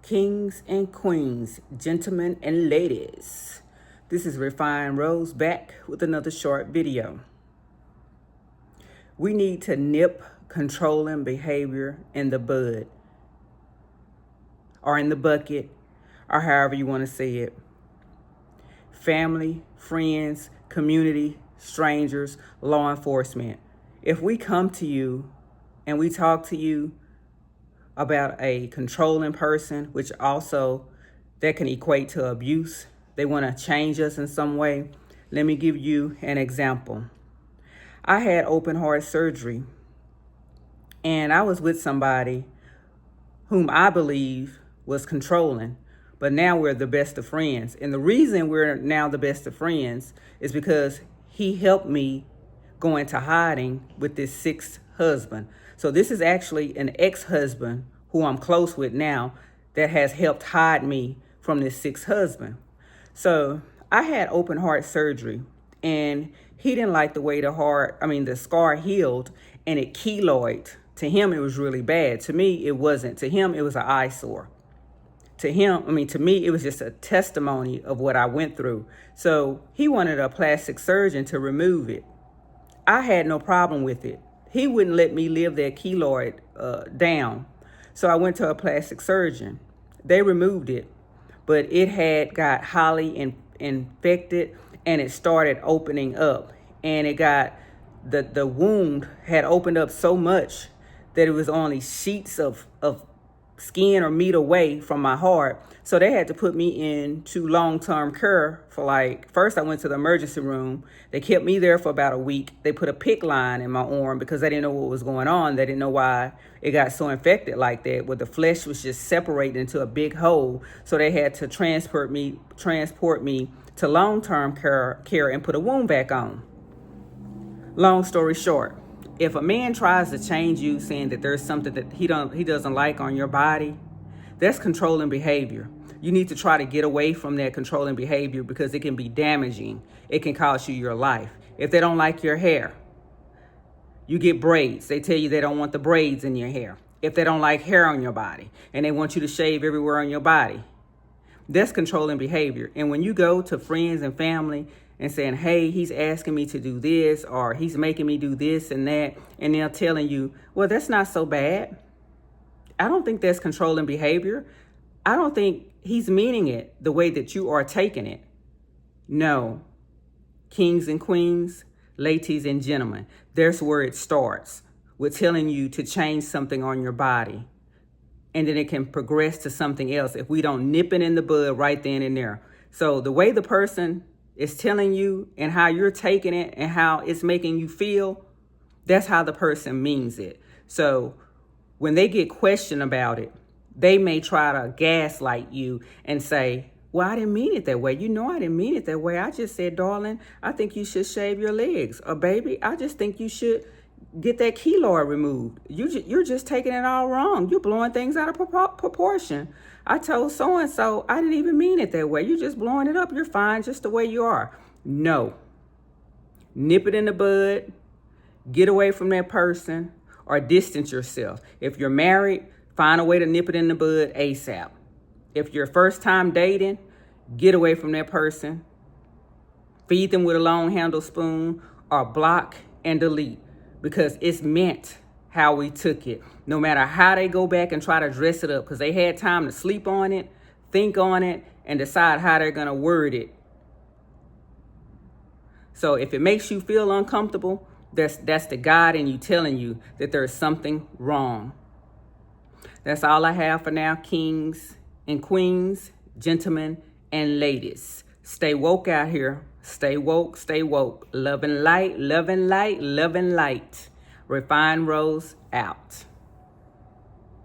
Kings and queens, gentlemen and ladies. This is Refined Rose back with another short video. We need to nip controlling behavior in the bud, or in the bucket, or however you want to say it. Family, friends, community, strangers, law enforcement. If we come to you and we talk to you about a controlling person, which also that can equate to abuse, they want to change us in some way. Let me give you an example. I had open heart surgery, and I was with somebody whom I believe was controlling, but now we're the best of friends. And the reason we're now the best of friends is because he helped me go into hiding with this sixth husband. So this is actually an ex-husband who I'm close with now that has helped hide me from this sixth husband. So I had open heart surgery, and he didn't like the way the scar healed, and it keloid. To him, it was really bad. To me, it wasn't. To him, it was an eyesore. To me, it was just a testimony of what I went through. So he wanted a plastic surgeon to remove it. I had no problem with it. He wouldn't let me live that keloid down. So I went to a plastic surgeon. They removed it, but it had got highly infected, and it started opening up. And it got, the wound had opened up so much that it was only sheets of skin or meat away from my heart. So they had to put me into long-term care for first I went to the emergency room. They kept me there for about a week. They put a PICC line in my arm because they didn't know what was going on. They didn't know why it got so infected like that, where the flesh was just separated into a big hole. So they had to transport me to long-term care and put a wound back on. Long story short, if a man tries to change you, saying that there's something that he doesn't like on your body, that's controlling behavior. You need to try to get away from that controlling behavior because it can be damaging. It can cost you your life. If they don't like your hair, you get braids. They tell you they don't want the braids in your hair. If they don't like hair on your body and they want you to shave everywhere on your body, that's controlling behavior. And when you go to friends and family and saying, hey, he's asking me to do this, or he's making me do this and that, and they're telling you, well, that's not so bad. I don't think that's controlling behavior. I don't think he's meaning it the way that you are taking it. No. Kings and queens, ladies and gentlemen, there's where it starts, with telling you to change something on your body. And then it can progress to something else if we don't nip it in the bud right then and there. So the way the person is telling you and how you're taking it and how it's making you feel, that's how the person means it. So when they get questioned about it, they may try to gaslight you and say, well, I didn't mean it that way. You know, I didn't mean it that way. I just said, darling, I think you should shave your legs. Or baby, I just think you should get that keloid removed. You're just taking it all wrong. You're blowing things out of proportion. I told so-and-so I didn't even mean it that way. You're just blowing it up. You're fine just the way you are. No. Nip it in the bud. Get away from that person, or distance yourself. If you're married, find a way to nip it in the bud ASAP. If you're first time dating, get away from that person. Feed them with a long handle spoon, or block and delete, because it's meant how we took it. No matter how they go back and try to dress it up, because they had time to sleep on it, think on it, and decide how they're going to word it. So if it makes you feel uncomfortable, that's the God in you telling you that there's something wrong. That's all I have for now, kings and queens, gentlemen and ladies. Stay woke out here. Stay woke, stay woke. Love and light, love and light, love and light. Refined Rose out.